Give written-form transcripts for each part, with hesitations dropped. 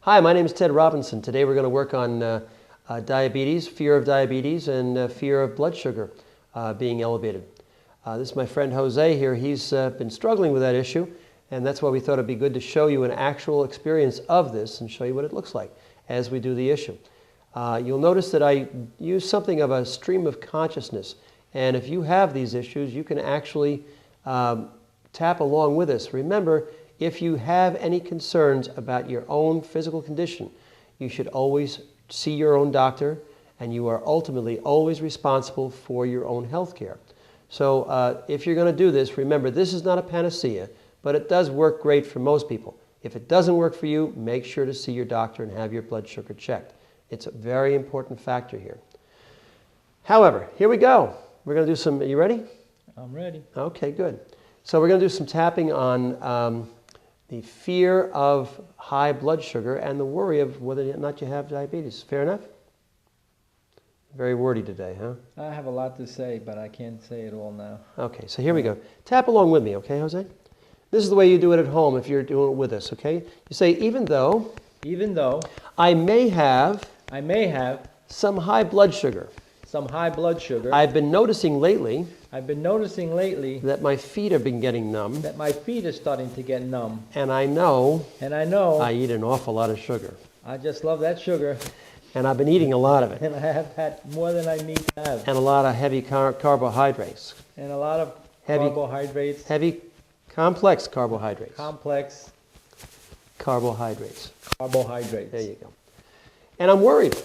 Hi, my name is Ted Robinson. Today we're going to work on diabetes, fear of diabetes, and fear of blood sugar being elevated. This is my friend Jose here. He's been struggling with that issue, and that's why we thought it'd be good to show you an actual experience of this and show you what it looks like as we do the issue. You'll notice that I use something of a stream of consciousness, and if you have these issues, you can actually tap along with us. Remember, if you have any concerns about your own physical condition, you should always see your own doctor, and you are ultimately always responsible for your own health care. So if you're going to do this, remember, this is not a panacea, but it does work great for most people. If it doesn't work for you, make sure to see your doctor and have your blood sugar checked. It's a very important factor here. However, here we go. We're going to do some, are you ready? I'm ready. Okay, good. So we're going to do some tapping on the fear of high blood sugar and the worry of whether or not you have diabetes. Fair enough? Very wordy today, huh? I have a lot to say, but I can't say it all now. Okay, so here we go. Tap along with me, okay, Jose? This is the way you do it at home if you're doing it with us, okay? You say, even though I may have some high blood sugar, I've been noticing lately that my feet have been getting numb, my feet are starting to get numb. and I know I eat an awful lot of sugar. I just love that sugar, And I've been eating a lot of it. and I have had more than I need to have. And a lot of heavy carbohydrates. And a lot of Heavy- carbohydrates, Heavy, complex carbohydrates. complex Carbohydrates. carbohydrates. There you go. And I'm worried.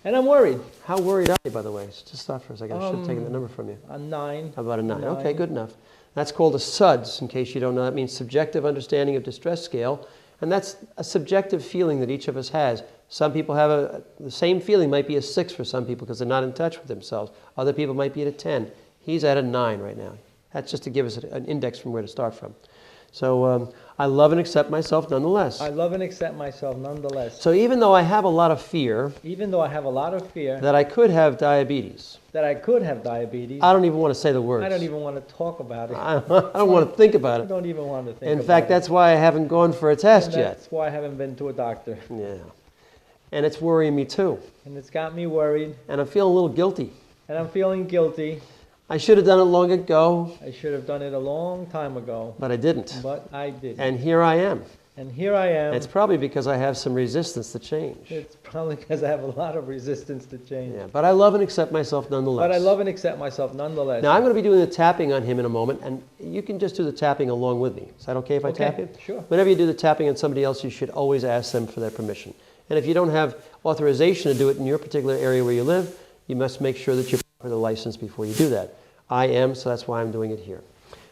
And I'm worried. How worried are you, by the way? Just stop for a second. I should have taken the number from you. A 9. How about a 9? Okay, good enough. That's called a SUDS, in case you don't know. That means Subjective Understanding of Distress Scale. And that's a subjective feeling that each of us has. Some people have the same feeling might be a 6 for some people because they're not in touch with themselves. Other people might be at a 10. He's at a 9 right now. That's just to give us an index from where to start from. So I love and accept myself nonetheless. I love and accept myself nonetheless. So even though I have a lot of fear that I could have diabetes, I could have diabetes, I don't even want to say the words. I don't even want to talk about it. I don't want to think about I it. don't even want to think about In it. fact, that's why I haven't gone for a test yet. That's why I haven't been to a doctor. Yeah. And it's worrying me too. And it's got me worried. And I'm feeling a little guilty. And I'm feeling guilty. I should have done it long ago, I should have done it a long time ago. but I didn't. But I didn't. And here I am. And here I am. It's probably because I have some resistance to change. It's probably because I have a lot of resistance to change. Yeah, but I love and accept myself nonetheless. But I love and accept myself nonetheless. Now I'm going to be doing the tapping on him in a moment, and you can just do the tapping along with me. Is that okay if I tap you? Sure. Whenever you do the tapping on somebody else, you should always ask them for their permission. And if you don't have authorization to do it in your particular area where you live, you must make sure that you're for the license before you do that. I am, so that's why I'm doing it here.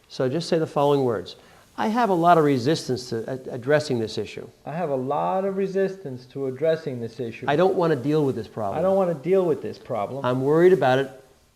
So just say the following words. I have a lot of resistance to addressing this issue. I have a lot of resistance to addressing this issue. I don't want to deal with this problem. I don't want to deal with this problem. I'm worried about it.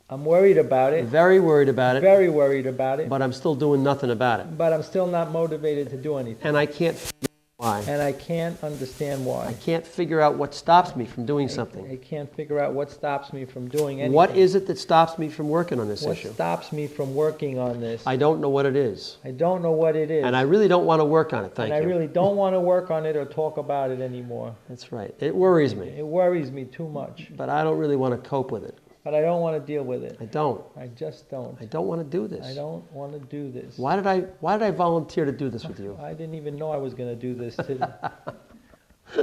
I'm worried about it. Very worried about it. Very worried about it. But I'm still doing nothing about it. But I'm still not motivated to do anything. And I can't figure out why. And I can't understand why. I can't figure out what stops me from doing something. I can't figure out what stops me from doing anything. What is it that stops me from working on this issue? What stops me from working on this? I don't know what it is. I don't know what it is. And I really don't want to work on it, thank you. And I really don't want to work on it or talk about it anymore. That's right. It worries me. It worries me too much. But I don't really want to cope with it. But I don't want to deal with it. I don't. I just don't. I don't want to do this. I don't want to do this. Why did I volunteer to do this with you? I didn't even know I was going to do this today.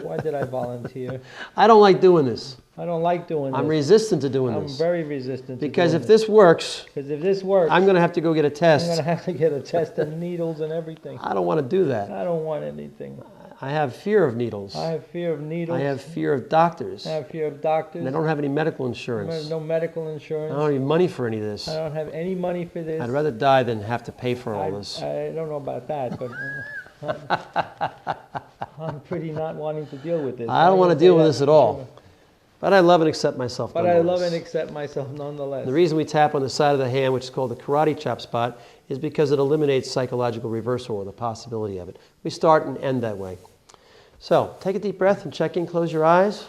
Why did I volunteer? I don't like doing this. I don't like doing this. I'm resistant to doing this. I'm very resistant to because doing if this works, because if this works, I'm going to have to go get a I'm test. going to have to get a test and needles and everything. I don't want to do that. I don't want anything. I have fear of needles. I have fear of needles. I have fear of doctors. I have fear of doctors. And I don't have any medical I insurance. have no medical I insurance. don't have any money for any of this. I don't have any money for this. I'd rather die than have to pay for all this. I don't know about that, but I'm pretty not wanting to deal with this. I don't want to deal with this at all. But I love and accept myself But I nonetheless. love and accept myself nonetheless. The reason we tap on the side of the hand, which is called the karate chop spot, is because it eliminates psychological reversal or the possibility of it. We start and end that way. So take a deep breath and check in. Close your eyes.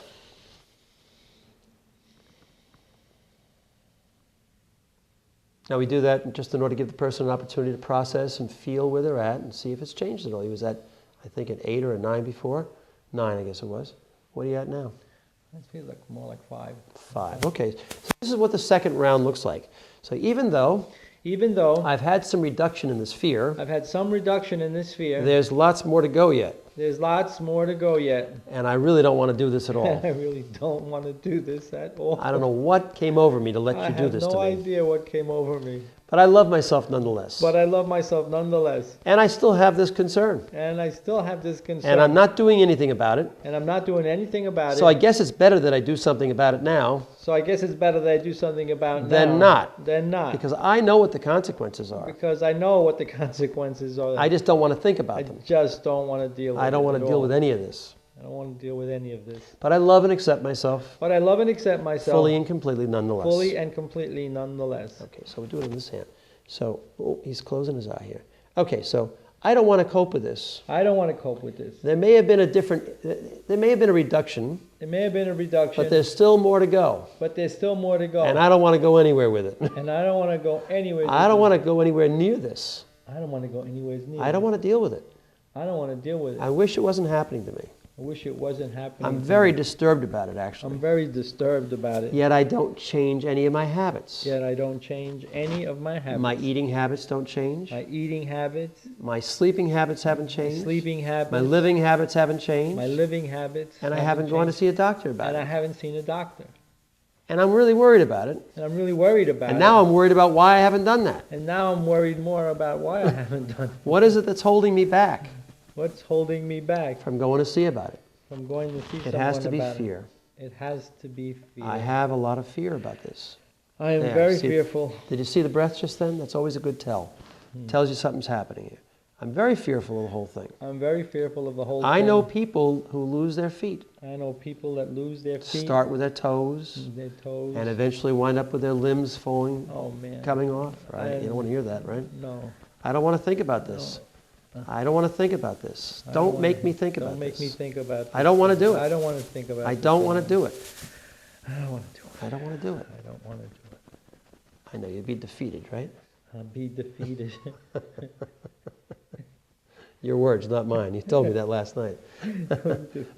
Now we do that just in order to give the person an opportunity to process and feel where they're at and see if it's changed at all. He was at, I think, an 8 or a 9 before. 9, I guess it was. What are you at now? It feels like more like 5. 5. Okay. So this is what the second round looks like. So even though I've had some reduction in this fear, I've had some reduction in this fear, there's lots more to go yet. there's lots more to go yet. And I really don't want to do this at all. I really don't want to do this at all. I don't know what came over me to let you do this to me. I have no idea what came over me. But I love myself nonetheless. But I love myself nonetheless. And I still have this concern. And I still have this concern. And I'm not doing anything about it. And I'm not doing anything about it. So I guess it's better that I do something about it now. So I guess it's better that I do something about it than now. not. Than not. Because I know what the consequences are. Because I know what the consequences are. I just don't want to think about them. I just don't want to deal with it. I don't want to deal with any of this. I don't want to deal with any of this. But I love and accept myself. But I love and accept myself. Fully and completely nonetheless. Fully and completely nonetheless. Okay, so we'll do it in this hand. So, oh, he's closing his eye here. Okay, so I don't want to cope with this. I don't want to cope with this. There may have been a reduction. There may have been a reduction. But there's still more to go. But there's still more to go. And I don't want to go anywhere with it. And I don't want to go anywhere. I don't want to go anywhere near this. I don't want to go anywhere near. I don't want to deal with it. I don't want to deal with it. I wish it wasn't happening to me. I wish it wasn't happening. I'm very disturbed about it, actually. I'm very disturbed about it. Yet I don't change any of my habits. Yet I don't change any of my habits. My eating habits don't change. My eating habits. My sleeping habits haven't changed. My sleeping habits. My living habits haven't changed. My living habits. And I haven't gone to see a doctor about it. And I haven't seen a doctor. And I'm really worried about it. And I'm really worried about it. And now I'm worried about why I haven't done that. And now I'm worried more about why I haven't done it. What is it that's holding me back? What's holding me back? From going to see about it. From going to see someone about it. It has to be fear. It has to be fear. I have a lot of fear about this. I am very fearful. Did you see the breath just then? That's always a good tell. Tells you something's happening here. I'm very fearful of the whole thing. I'm very fearful of the whole thing. I know people who lose their feet. I know people that lose their feet. Start with their toes. And eventually wind up with their limbs falling, coming off. Right? You don't want to hear that, right? No. I don't want to think about this. I don't want to think about this. Don't make me think about this. Don't make me think about this. I don't want to do it. I don't want to think about it. I don't want to do it. I don't want to do it. I don't want to do it. I don't want to do it. I know you'd be defeated, right? I'll be defeated. Your words, not mine. You told me that last night.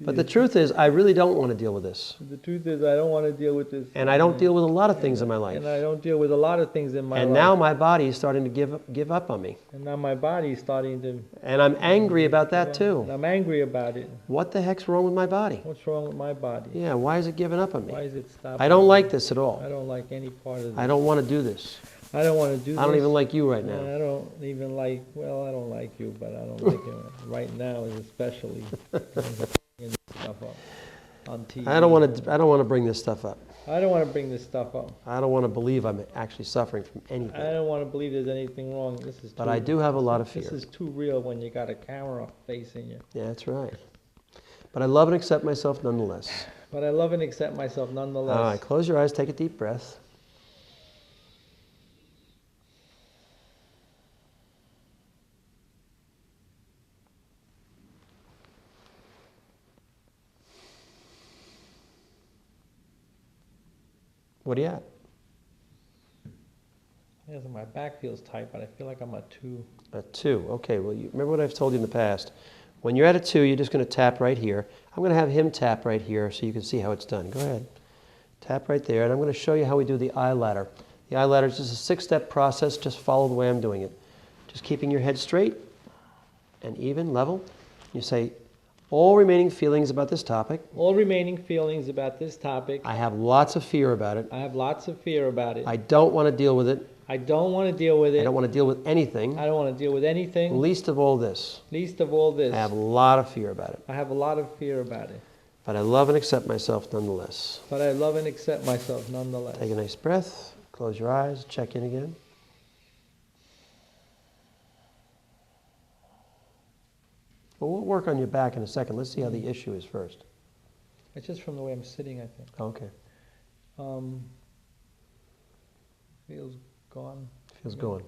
But the truth is, I really don't want to deal with this. The truth is, I don't want to deal with this. And I don't deal with a lot of things in my life. And I don't deal with a lot of things in my life. And now my body is starting to give up on me. And now my body is starting to... And I'm angry about that too. And I'm angry about it. What the heck's wrong with my body? What's wrong with my body? Yeah, why is it giving up on me? Why is it stopping? I don't like this at all. I don't like any part of this. I don't want to do this. I don't want to do this. I don't even like you right now. I don't even like, well, I don't like you, but I don't like you right now, especially bringing stuff up on TV. I don't want to bring this stuff up. I don't want to bring this stuff up. I don't want to believe I'm actually suffering from anything. I don't want to believe there's anything wrong. This is. But I do have a lot of fear. This is too real when you got a camera facing you. Yeah, that's right. But I love and accept myself nonetheless. But I love and accept myself nonetheless. All right, close your eyes, take a deep breath. What are you at? Yes, my back feels tight, but I feel like I'm a 2. A 2. Okay, well, you remember what I've told you in the past. When you're at a 2, you're just going to tap right here. I'm going to have him tap right here so you can see how it's done. Go ahead. Tap right there, and I'm going to show you how we do the eye ladder. The eye ladder is just a 6-step process. Just follow the way I'm doing it. Just keeping your head straight and even, level. You say, all remaining feelings about this topic. All remaining feelings about this topic. I have lots of fear about it. I have lots of fear about it. I don't want to deal with it. I don't want to deal with it. I don't want to deal with anything. I don't want to deal with anything. Least of all this. Least of all this. I have a lot of fear about it. I have a lot of fear about it. But I love and accept myself nonetheless. But I love and accept myself nonetheless. Take a nice breath. Close your eyes. Check in again. Well, we'll work on your back in a second. Let's see how the issue is first. It's just from the way I'm sitting, I think. Okay. Feels gone. Feels gone.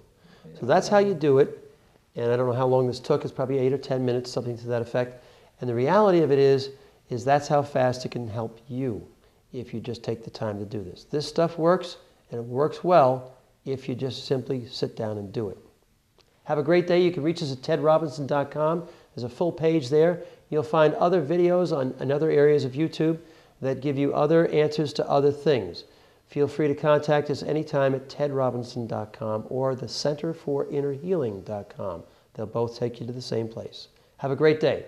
So that's how you do it. And I don't know how long this took. It's probably 8 or 10 minutes, something to that effect. And the reality of it is that's how fast it can help you if you just take the time to do this. This stuff works, and it works well if you just simply sit down and do it. Have a great day. You can reach us at tedrobinson.com. There's a full page there. You'll find other videos in other areas of YouTube that give you other answers to other things. Feel free to contact us anytime at tedrobinson.com or the centerforinnerhealing.com. They'll both take you to the same place. Have a great day.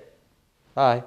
Bye.